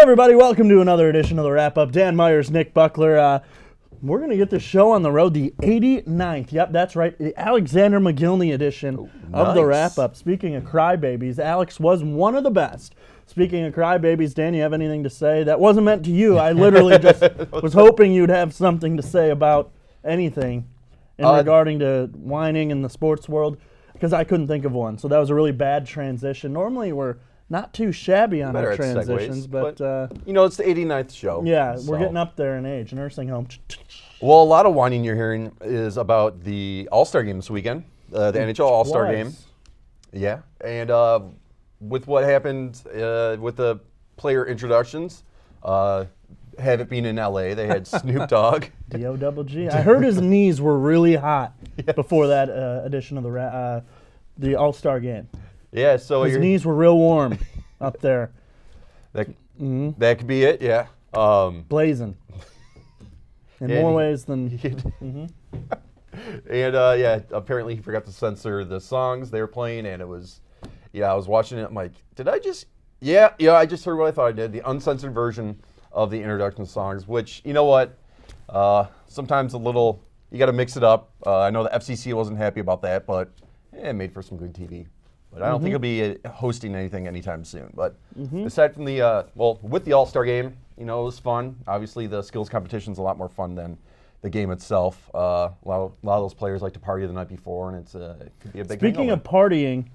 everybody, welcome to another edition of the Wrap-Up. Dan Myers, Nick Buckler. We're going to get the show on the road, the 89th. Yep, that's right, the Alexander McGillney edition of the Wrap-Up. Speaking of crybabies, Alex was one of the best. Speaking of crybabies, Dan, you have anything to say? That wasn't meant to you. I literally just was hoping you'd have something to say about anything regarding to whining in the sports world, because I couldn't think of one. So that was a really bad transition. Normally we're not too shabby on our transitions, but it's the 89th show. Yeah, we're getting up there in age. Nursing home. Well, a lot of whining you're hearing is about the All-Star game this weekend, the NHL All-Star game. Yeah, and with what happened with the player introductions, have it being in LA, they had Snoop Dogg. D-O-double-G. I heard his knees were really hot before that edition of the All-Star game. Yeah, so his knees were real warm up there. That could be it, yeah. Blazing. In more ways than... And apparently he forgot to censor the songs they were playing, and it was... Yeah, I was watching it, I'm like, did I just... Yeah, I just heard what I thought I did. The uncensored version of the introduction songs, which, you know what? Sometimes a little... You got to mix it up. I know the FCC wasn't happy about that, but it made for some good TV. But I don't think he'll be hosting anything anytime soon. But aside from the, with the All-Star game, it was fun. Obviously, the skills competition's a lot more fun than the game itself. A lot of those players like to party the night before, and it could be a big Speaking of partying,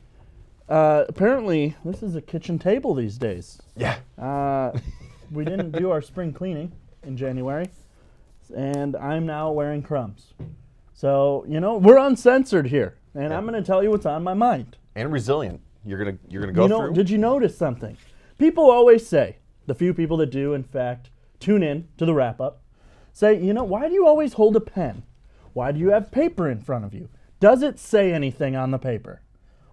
apparently this is a kitchen table these days. Yeah. We didn't do our spring cleaning in January, and I'm now wearing crumbs. So, we're uncensored here, and I'm going to tell you what's on my mind. And resilient. You're gonna go through. Did you notice something? People always say, the few people that do, in fact, tune in to the wrap-up, say, why do you always hold a pen? Why do you have paper in front of you? Does it say anything on the paper?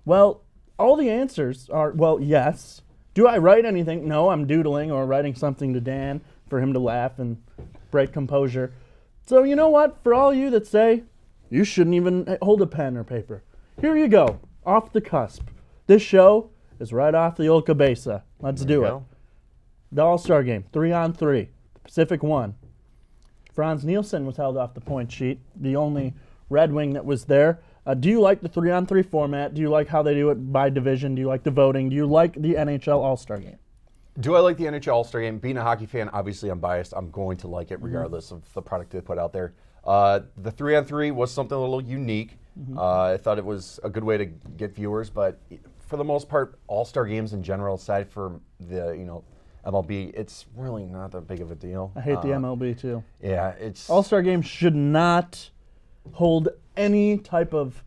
Well, all the answers are, yes. Do I write anything? No, I'm doodling or writing something to Dan for him to laugh and break composure. So you know what? For all you that say, you shouldn't even hold a pen or paper, here you go. Off the cusp. This show is right off the old cabeza. Let's do it. The All-Star game, 3-on-3. The Pacific won. Franz Nielsen was held off the point sheet, the only Red Wing that was there. Do you like the 3-on-3 format? Do you like how they do it by division? Do you like the voting? Do you like the NHL All-Star game? Do I like the NHL All-Star game? Being a hockey fan, obviously I'm biased. I'm going to like it regardless of the product they put out there. The 3-on-3 was something a little unique. I thought it was a good way to get viewers, but for the most part, All-Star games in general, aside from the MLB, it's really not that big of a deal. I hate the MLB too. Yeah, it's All-Star games should not hold any type of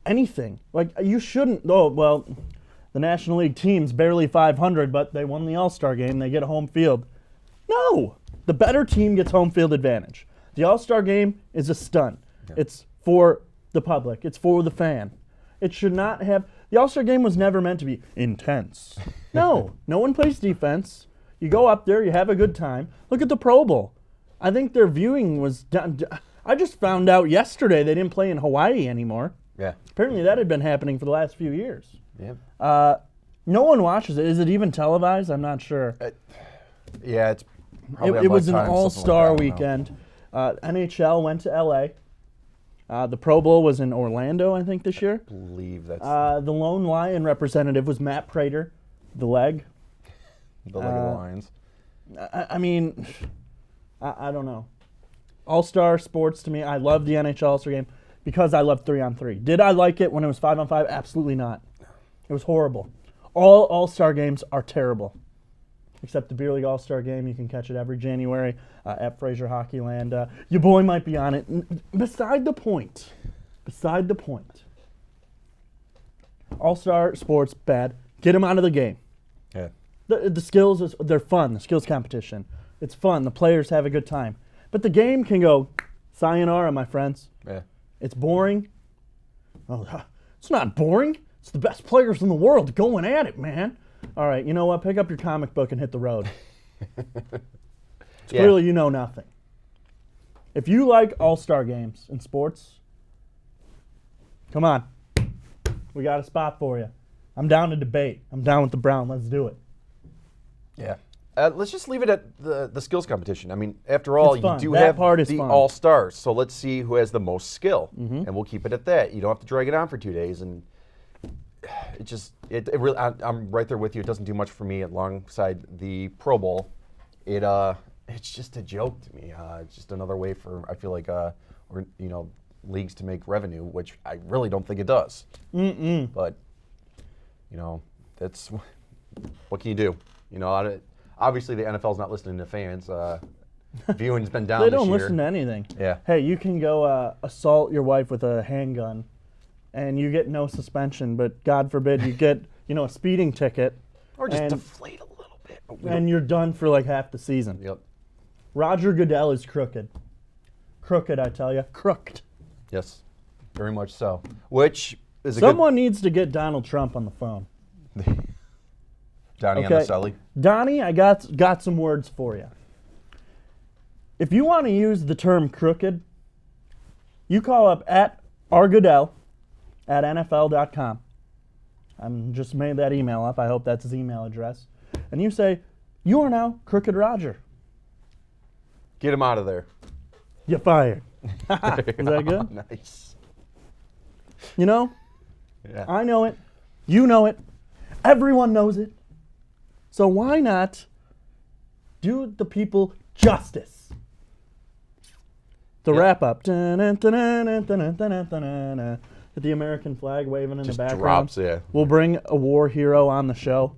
anything. Like you shouldn't. Oh well, the National League team's barely 500, but they won the All-Star game. They get a home field. No, the better team gets home field advantage. The All-Star game is a stunt. Yeah. It's for the public. It's for the fan. It should not have... The All-Star game was never meant to be intense. No one plays defense. You go up there, you have a good time. Look at the Pro Bowl. I think their viewing was done. I just found out yesterday they didn't play in Hawaii anymore. Yeah. Apparently that had been happening for the last few years. Yeah. No one watches it. Is it even televised? I'm not sure. It's probably it was an all-star weekend. NHL went to LA. The Pro Bowl was in Orlando, I think, this year. I believe that's... The lone Lion representative was Matt Prater, the leg. The leg of the Lions. I mean, I don't know. All-star sports to me, I love the NHL All-Star game because I love 3-on-3. Did I like it when it was 5-on-5? Absolutely not. It was horrible. All All-Star games are terrible. Except the Beer League All-Star game. You can catch it every January at Fraser Hockeyland. Your boy might be on it. Beside the point. All-Star sports, bad. Get them out of the game. Yeah. The skills, they're fun. The skills competition. It's fun. The players have a good time. But the game can go, sayonara, my friends. Yeah. It's boring. Oh, it's not boring. It's the best players in the world going at it, man. All right, you know what? Pick up your comic book and hit the road. Clearly you know nothing. If you like all-star games in sports, come on. We got a spot for you. I'm down to debate. I'm down with the Brown. Let's do it. Yeah. let's just leave it at the skills competition. I mean, after all, It's fun. you do That have part is the fun. all-stars. So let's see who has the most skill, and we'll keep it at that. You don't have to drag it on for 2 days, and it really. I'm right there with you. It doesn't do much for me alongside the Pro Bowl. It's just a joke to me. It's just another way for I feel like leagues to make revenue, which I really don't think it does. But that's what can you do? Obviously the NFL's not listening to fans. Viewing's been down. They this don't year. listen to anything. Yeah. Hey, you can go assault your wife with a handgun, and you get no suspension. But God forbid you get a speeding ticket, Or just and, deflate a little bit. But we and you're done for like half the season. Yep. Roger Goodell is crooked. Crooked, I tell you. Crooked. Yes. Very much so. Which is a Someone needs to get Donald Trump on the phone. good Johnny Okay. Anicelli. Donnie, I got some words for you. If you want to use the term crooked, you call up at rgoodell at NFL.com. I'm just made that email up. I hope that's his email address. And you say, you are now Crooked Roger. Get him out of there. You're fired. Is that good? Nice. Yeah. I know it. You know it. Everyone knows it. So why not do the people justice? The Yeah. wrap up. With the American flag waving in Just the background. drops, yeah. We'll bring a war hero on the show.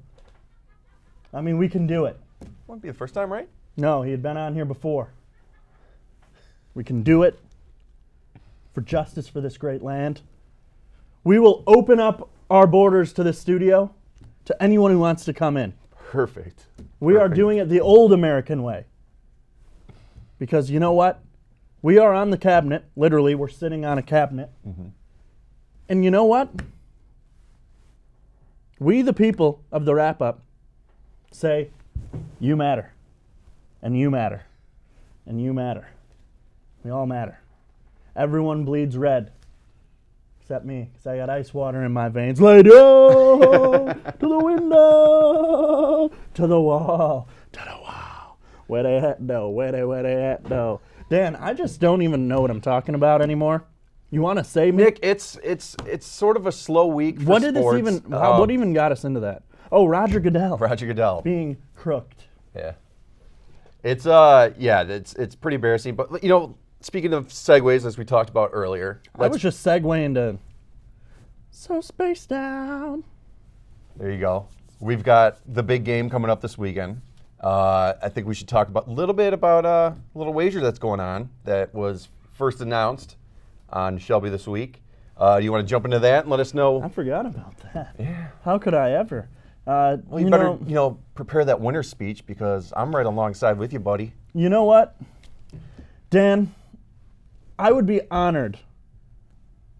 I mean, we can do it. Wouldn't be the first time, right? No, he had been on here before. We can do it for justice for this great land. We will open up our borders to the studio to anyone who wants to come in. Perfect. We are Perfect. doing it the old American way. Because you know what? We are on the cabinet. Literally, we're sitting on a cabinet. And you know what? We, the people of the wrap up, say, you matter. And you matter. And you matter. We all matter. Everyone bleeds red. Except me, because I got ice water in my veins. Lay down to the window, to the wall, to the wall. Where they at, though? Where they at, though? Dan, I just don't even know what I'm talking about anymore. You want to say, Nick, it's sort of a slow week for what did sports. this even? What even got us into that? Oh, Roger Goodell Roger Goodell. being crooked. Yeah. It's it's pretty embarrassing. But speaking of segues, as we talked about earlier, I was just segueing to so spaced out. there you go. We've got the big game coming up this weekend. I think we should talk a little bit about a little wager that's going on that was first announced on Shelby this week. Do you want to jump into that and let us know? I forgot about that. Yeah. How could I ever? Well, you better prepare that winner speech because I'm right alongside with you, buddy. You know what, Dan? I would be honored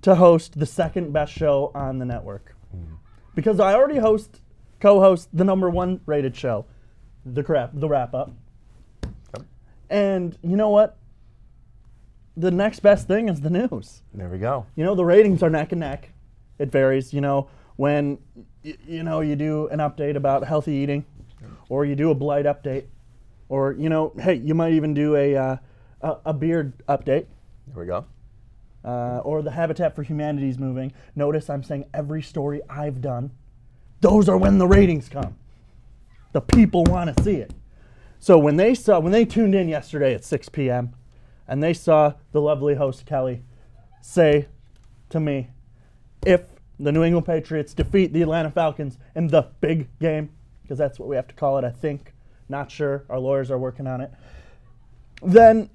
to host the second best show on the network because I already co-host the number one rated show, the wrap up. Yep. And you know what? The next best thing is the news. There we go. The ratings are neck and neck. It varies. When you do an update about healthy eating, or you do a blight update, or hey, you might even do a beard update. There we go. Or the Habitat for Humanity is moving. Notice I'm saying every story I've done. Those are when the ratings come. The people want to see it. So when they tuned in yesterday at 6 p.m. and they saw the lovely host Kelly say to me, if the New England Patriots defeat the Atlanta Falcons in the big game, because that's what we have to call it, I think. Not sure. Our lawyers are working on it. Then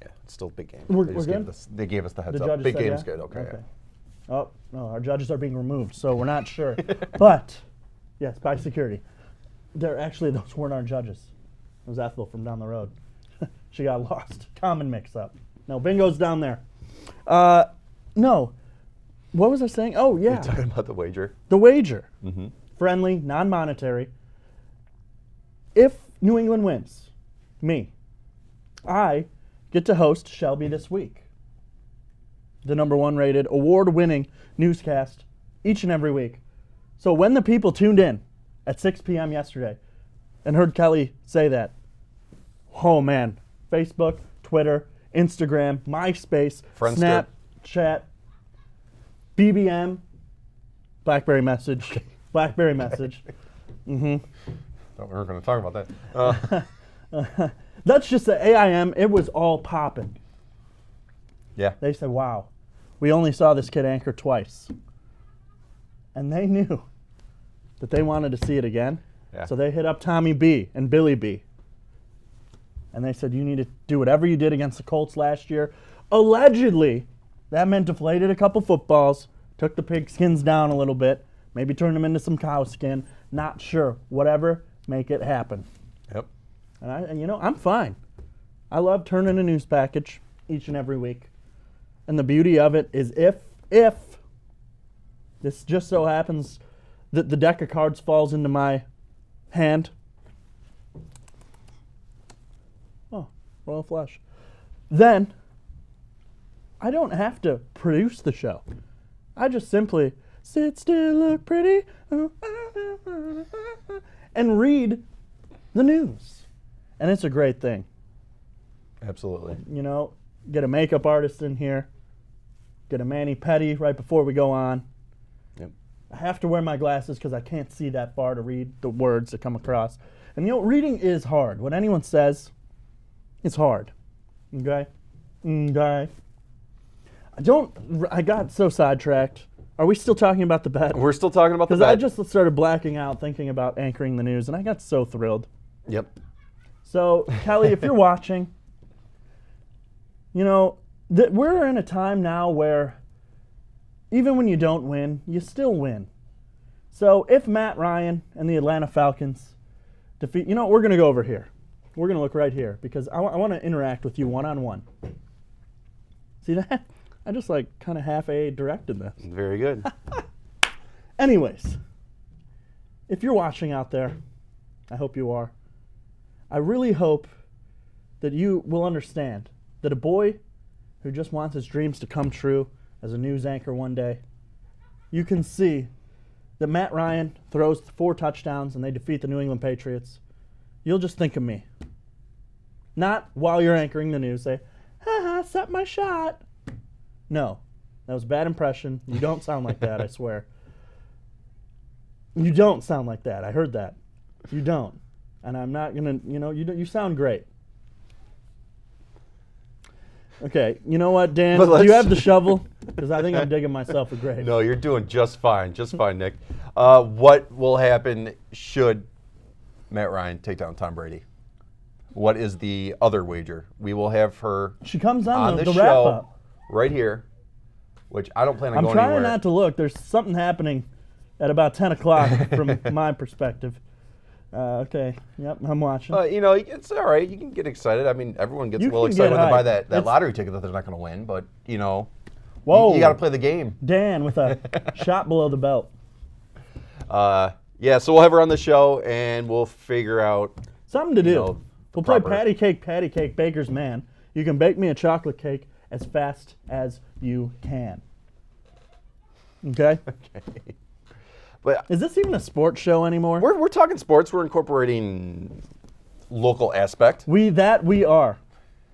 It's still a big game. We're They just good? They gave us the heads the up. judges Big said game's yeah? good. Okay. Yeah. Oh, no, our judges are being removed, so we're not sure. But, yes, by security. Those weren't our judges. It was Ethel from down the road. She got lost. Common mix-up. No, bingo's down there. No. What was I saying? Oh, yeah. We're talking about the wager. The wager. Mm-hmm. Friendly, non-monetary. If New England wins, I get to host Shelby This Week. The number one rated, award-winning newscast each and every week. So when the people tuned in at 6 p.m. yesterday, and heard Kelly say that, oh man, Facebook, Twitter, Instagram, MySpace, Friendster. Snapchat, BBM, BlackBerry Message, BlackBerry Message. We weren't going to talk about that. That's just the AIM. It was all popping. Yeah. They said, wow, we only saw this kid anchor twice. And they knew that they wanted to see it again. Yeah. So they hit up Tommy B and Billy B. And they said, you need to do whatever you did against the Colts last year. Allegedly, that meant deflated a couple footballs, took the pigskins down a little bit, maybe turned them into some cow skin. Not sure. Whatever, make it happen. Yep. And I'm fine. I love turning a news package each and every week. And the beauty of it is if this just so happens that the deck of cards falls into my hand. Oh, royal flush. Then I don't have to produce the show. I just simply sit still, look pretty, and read the news. And it's a great thing. Absolutely. Get a makeup artist in here, get a mani-pedi right before we go on. Yep. I have to wear my glasses because I can't see that far to read the words that come across. And reading is hard. What anyone says, it's hard. Okay? I got so sidetracked. Are we still talking about the bet? We're still talking about the Because bet. I just started blacking out thinking about anchoring the news, and I got so thrilled. Yep. So, Kelly, if you're watching, we're in a time now where even when you don't win, you still win. So if Matt Ryan and the Atlanta Falcons defeat, we're going to go over here. We're going to look right here because I want to interact with you one-on-one. See that? I just kind of half-A directed this. Very good. Anyways, if you're watching out there, I hope you are, I really hope that you will understand that a boy who just wants his dreams to come true as a news anchor one day, you can see that Matt Ryan throws 4 touchdowns and they defeat the New England Patriots. You'll just think of me. Not while you're anchoring the news, say, haha, set my shot. No, that was a bad impression. You don't sound like that, I swear. You don't sound like that. I heard that. You don't. And I'm not going to, you sound great. Okay, you know what, Dan? Do you have the shovel? Because I think I'm digging myself a grave. No, you're doing just fine, Nick. What will happen should Matt Ryan take down Tom Brady? What is the other wager? We will have her She comes on the show wrap-up. right here, which I don't plan on I'm going trying anywhere. not to look. There's something happening at about 10 o'clock from my perspective. Okay, yep, I'm watching. It's all right. You can get excited. I mean, everyone gets You a little can excited get when they buy hyped. that lottery ticket that they're not going to win, but, Whoa. you got to play the game. Dan with a shot below the belt. So we'll have her on the show, and we'll figure out Something to do. We'll play proper- patty cake, baker's man. You can bake me a chocolate cake as fast as you can. Okay? Okay. But Is this even a sports show anymore? we're talking sports. We're incorporating local aspect. We are.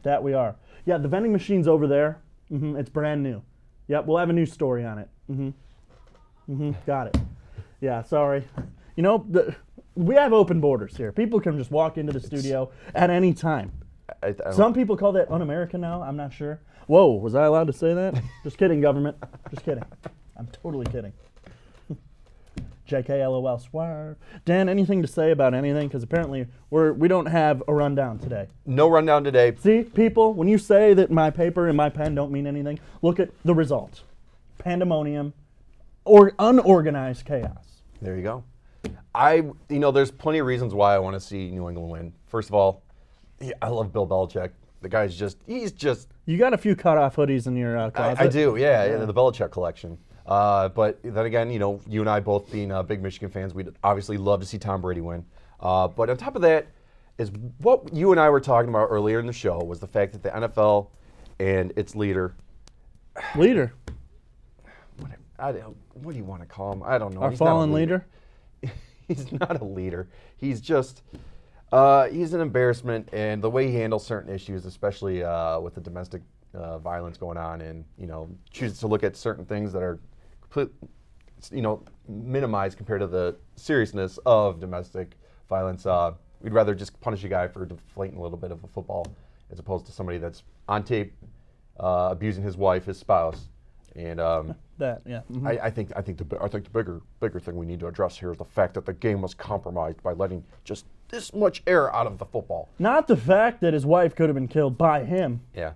That we are. Yeah, the vending machine's over there. It's brand new. Yep, we'll have a new story on it. Got it. Yeah, sorry. We have open borders here. People can just walk into the studio at any time. I don't- Some people call that un-American now. I'm not sure. Whoa, was I allowed to say that? Just kidding, government. Just kidding. I'm totally kidding. JK, LOL, swear. Dan, anything to say about anything? Because apparently we don't have a rundown today. No rundown today. See, people, when you say that my paper and my pen don't mean anything, look at the result. Pandemonium or unorganized chaos. There you go. There's plenty of reasons why I want to see New England win. First of all, I love Bill Belichick. The guy's he's just. You got a few cutoff hoodies in your closet. I do, yeah, the Belichick collection. But then again, you and I both being big Michigan fans, we'd obviously love to see Tom Brady win. But on top of that is what you and I were talking about earlier in the show was the fact that the NFL and its leader. Leader. What do you want to call him? I don't know. Our He's not a fallen leader. He's not a leader. He's just, He's an embarrassment, and the way he handles certain issues, especially with the domestic violence going on, and chooses to look at certain things that are minimized compared to the seriousness of domestic violence. We'd rather just punish a guy for deflating a little bit of a football as opposed to somebody that's on tape abusing his wife, his spouse, and That, yeah. Mm-hmm. I think the bigger thing we need to address here is the fact that the game was compromised by letting just this much air out of the football. Not the fact that his wife could have been killed by him. Yeah.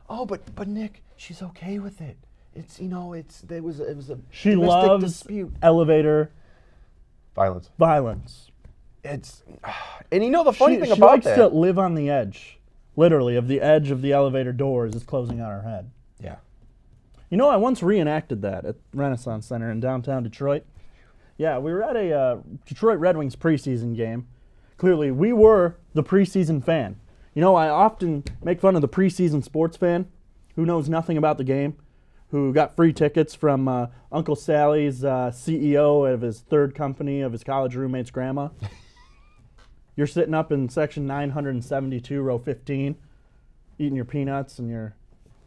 Oh, but Nick, she's okay with it. It was a She domestic loves dispute. elevator Violence. And the funny thing she about likes that. to live on the edge, literally, of the edge of the elevator doors is closing on her head. Yeah. I once reenacted that at Renaissance Center in downtown Detroit. Yeah, we were at a Detroit Red Wings preseason game. Clearly, we were the preseason fan. I often make fun of the preseason sports fan who knows nothing about the game, who got free tickets from Uncle Sally's CEO of his third company of his college roommate's grandma. You're sitting up in section 972, row 15, eating your peanuts and your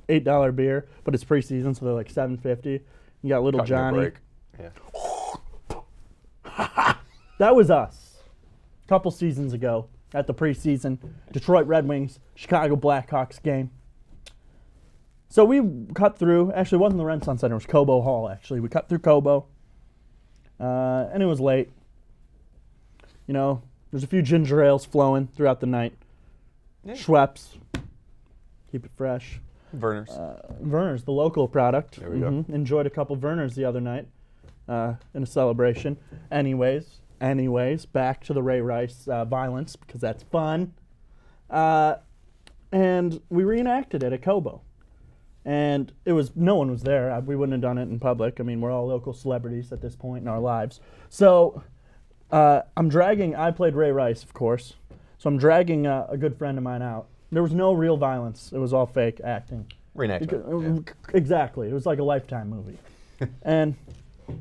$8 beer, but it's preseason, so they're like $7.50. You got little Cutting your Johnny. break. Yeah. That was us a couple seasons ago at the preseason Detroit Red Wings, Chicago Blackhawks game. So we cut through, actually it wasn't the Renaissance Center, it was Cobo Hall actually. We cut through Cobo, and it was late. There's a few ginger ales flowing throughout the night. Yeah. Schweppes, keep it fresh. Verner's. Verner's, the local product. There we go. Enjoyed a couple Verner's the other night in a celebration. Anyways, back to the Ray Rice violence because that's fun. And we reenacted it at Cobo. And no one was there. We wouldn't have done it in public. I mean, we're all local celebrities at this point in our lives. So I played Ray Rice, of course. So I'm dragging a good friend of mine out. There was no real violence. It was all fake acting. Reenactment. Exactly. It was like a Lifetime movie. And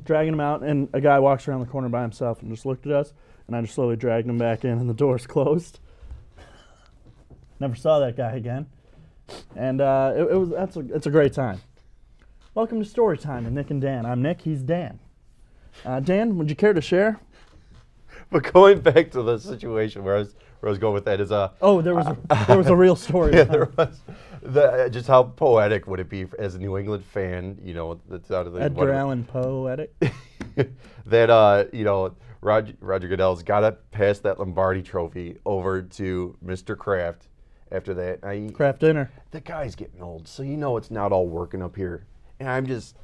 dragging him out, and a guy walks around the corner by himself and just looked at us, and I just slowly dragged him back in, and the doors closed. Never saw that guy again. And it's a great time. Welcome to Story Time with Nick and Dan. I'm Nick, he's Dan. Dan, would you care to share? But going back to the situation where I was going with that is there was a real story. Yeah, there was. Just how poetic would it be as a New England fan? That's out of the Edgar Allan poetic. that Roger Goodell's got to pass that Lombardi Trophy over to Mr. Kraft. After that, Kraft dinner. The guy's getting old, so it's not all working up here. And I can't.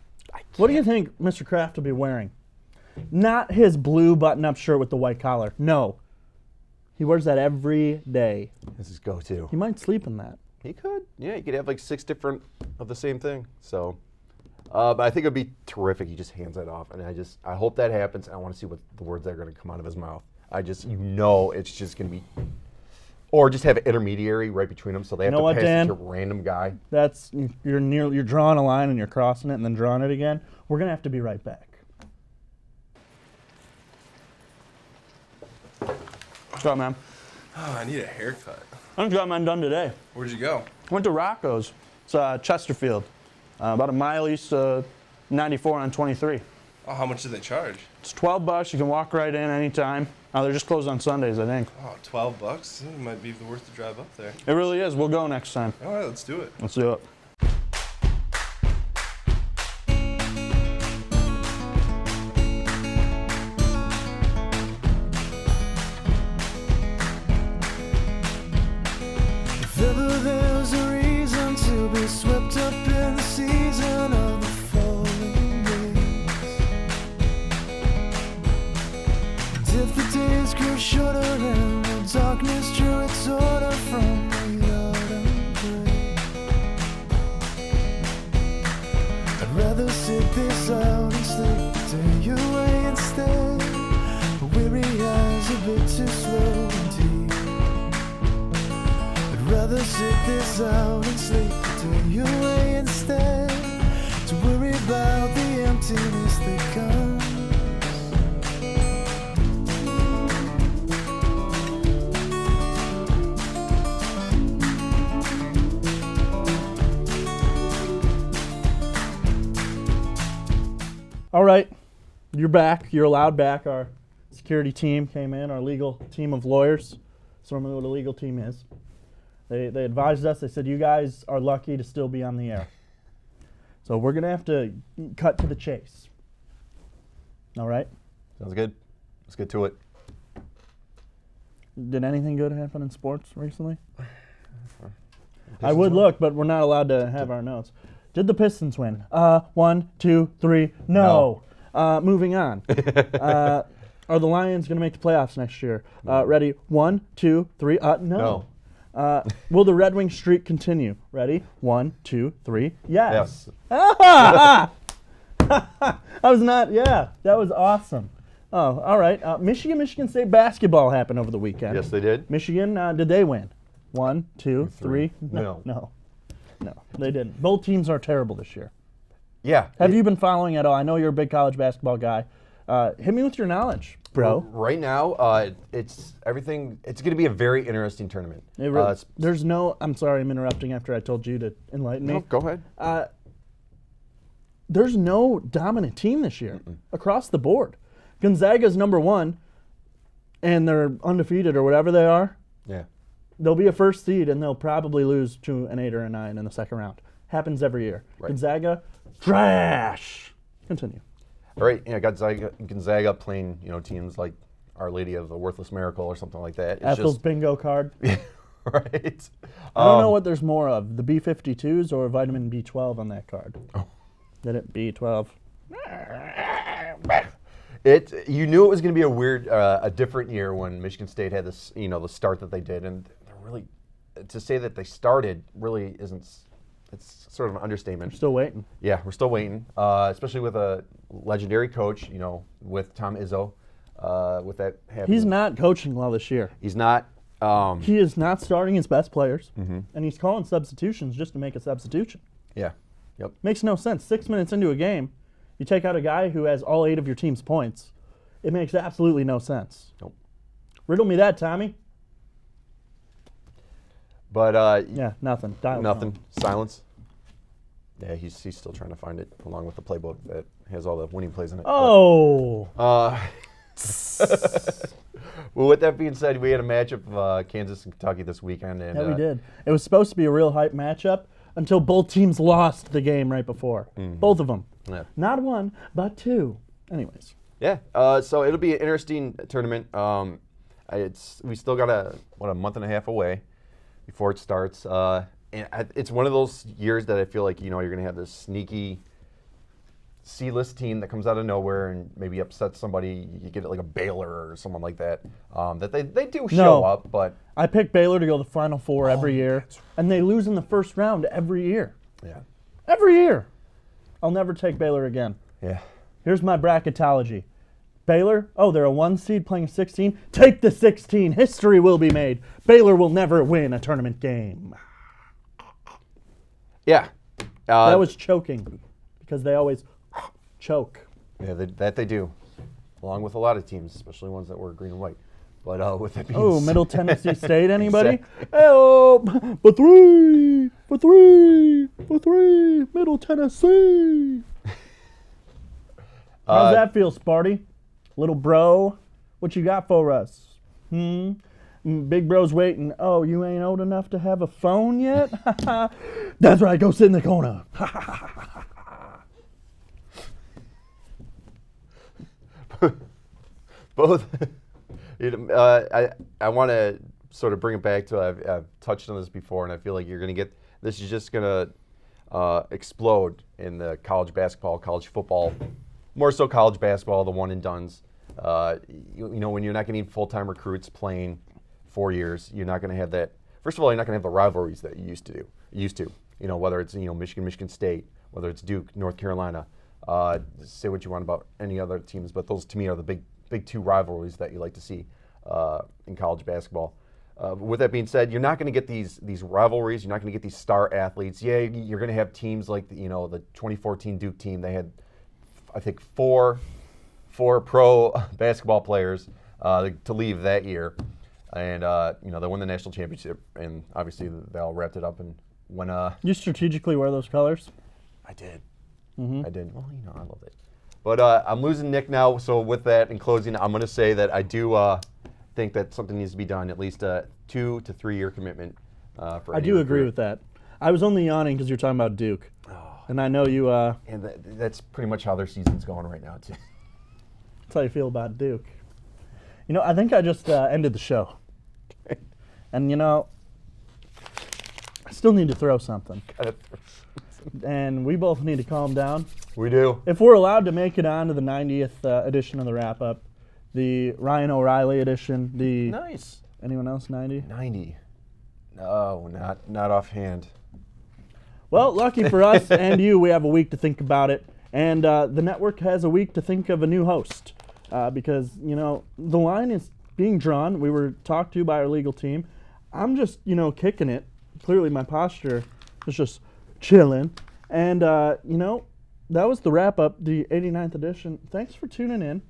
What do you think Mr. Kraft will be wearing? Not his blue button-up shirt with the white collar. No. He wears that every day. This is go-to. He might sleep in that. He could. Yeah, he could have like 6 different of the same thing. So, but I think it would be terrific. He just hands that off, and I hope that happens. I want to see what the words that are going to come out of his mouth. It's just going to be, or just have an intermediary right between them, so they have to pass it to a random guy. You're drawing a line and you're crossing it and then drawing it again. We're going to have to be right back. What's up, man? Oh, I need a haircut. I just got mine done today. Where'd you go? Went to Rocco's. It's Chesterfield, about a mile east of 94 on 23. Oh, how much do they charge? It's $12. You can walk right in anytime. They're just closed on Sundays, I think. Oh, $12? It might be worth the drive up there. It really is. We'll go next time. All right, let's do it. Let's do it. If ever there's a reason to be swept up in the season of the falling rains, and if the days grew shorter and the darkness drew its order from the autumn gray, I'd rather sit this out and sleep the day away instead. My weary eyes a bit too slow and deep. I'd rather sit this out and sleep the day away instead, to worry about the emptiness that comes. All right, you're back. You're allowed back. Our security team came in, our legal team of lawyers. That's normally what a legal team is. They advised us. They said, you guys are lucky to still be on the air. So we're going to have to cut to the chase. All right? Sounds good. Let's get to it. Did anything good happen in sports recently? I would look, but we're not allowed to have our notes. Did the Pistons win? 1, 2, 3, no. Moving on. Are the Lions going to make the playoffs next year? Ready? 1, 2, 3. No. Will the Red Wing streak continue? Ready? 1, 2, 3. Yes. I was not. Yeah, that was awesome. Oh, all right. Michigan State basketball happened over the weekend. Yes, they did. Michigan, did they win? 1, 2, 3. No. No, they didn't. Both teams are terrible this year. Yeah. Have you been following at all? I know you're a big college basketball guy. Hit me with your knowledge, bro. Right now, it's everything. It's going to be a very interesting tournament. There's no. I'm sorry, I'm interrupting after I told you to enlighten me. No, go ahead. There's no dominant team this year across the board. Gonzaga's number 1, and they're undefeated or whatever they are. Yeah. They'll be a first seed, and they'll probably lose to an 8 or a 9 in the second round. Happens every year. Right. Gonzaga, trash. Continue. All right. Yeah, Gonzaga playing, teams like Our Lady of the Worthless Miracle or something like that. It's Ethel's bingo card. right. I don't know what there's more of, the B52s or vitamin B12 on that card. Oh. Did it B12? You knew it was going to be a different year when Michigan State had this, the start that they did, and they're really, to say that they started really isn't. It's sort of an understatement. Still waiting. Yeah, we're still waiting, especially with a legendary coach, with Tom Izzo, with that happening. He's not coaching well this year. He's not. He is not starting his best players, and he's calling substitutions just to make a substitution. Yeah. Yep. Makes no sense. 6 minutes into a game, you take out a guy who has all 8 of your team's points. It makes absolutely no sense. Nope. Riddle me that, Tommy. But Yeah, nothing. Dial nothing. tone. Silence. Yeah, he's still trying to find it, along with the playbook that has all the winning plays in it. Oh. Well, with that being said, we had a matchup of Kansas and Kentucky this weekend, and Yeah, we did. It was supposed to be a real hype matchup until both teams lost the game right before. Both of them. Yeah. Not 1, but 2. Anyways. Yeah. So it'll be an interesting tournament. We still got a month and a half away before it starts. And it's one of those years that I feel like you're going to have this sneaky C-list team that comes out of nowhere and maybe upsets somebody. You get it like a Baylor or someone like that. That they do show up, but I pick Baylor to go to the Final Four every year, and they lose in the first round every year. yeah, Every year. I'll never take Baylor again. yeah. Here's my bracketology. Baylor, they're a 1 seed playing 16. Take the 16. History will be made. Baylor will never win a tournament game. Yeah. That was choking because they always choke. Yeah, that they do, along with a lot of teams, especially ones that were green and white. But with that being Oh, said, Middle Tennessee State, anybody? Exactly. Hey, for three, Middle Tennessee. How's that feel, Sparty? Little bro, what you got for us? Big bro's waiting. Oh, you ain't old enough to have a phone yet? That's right, go sit in the corner. Both. I want to sort of bring it back to I've touched on this before, and I feel like you're going to get this is just going to explode in the college basketball, college football, more so college basketball, the one and dones. When you're not getting full-time recruits playing 4 years, you're not going to have that. First of all, you're not going to have the rivalries that you used to. Whether it's Michigan State, whether it's Duke, North Carolina. Say what you want about any other teams, but those to me are the big 2 rivalries that you like to see in college basketball. With that being said, you're not going to get these rivalries. You're not going to get these star athletes. Yeah, you're going to have teams like the 2014 Duke team. They had, I think, four pro basketball players to leave that year, and they won the national championship, and obviously they all wrapped it up. And when You strategically wear those colors? I did. I did. Well, I love it. But I'm losing Nick now, so with that, in closing, I'm going to say that I do think that something needs to be done, at least a 2 to 3 year commitment for I any do recruit. agree with that. I was only yawning because you're talking about Duke. And I know you, And that's pretty much how their season's going right now, too. that's how you feel about Duke. You know, I think I just ended the show. And, you know, I still need to throw something. And we both need to calm down. We do. If we're allowed to make it on to the 90th edition of the wrap-up, the Ryan O'Reilly edition, the... Nice. Anyone else 90? 90. No, not offhand. Well, lucky for us and you, we have a week to think about it. And the network has a week to think of a new host. Because, you know, the line is being drawn. We were talked to by our legal team. I'm just, you know, kicking it. Clearly my posture is just chilling. And, you know, that was the wrap-up, the 89th edition. Thanks for tuning in.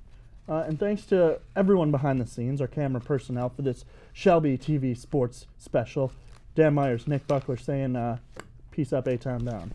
And thanks to everyone behind the scenes, our camera personnel, for this Shelby TV Sports special. Dan Myers, Nick Buckler saying, peace up, A-Town down.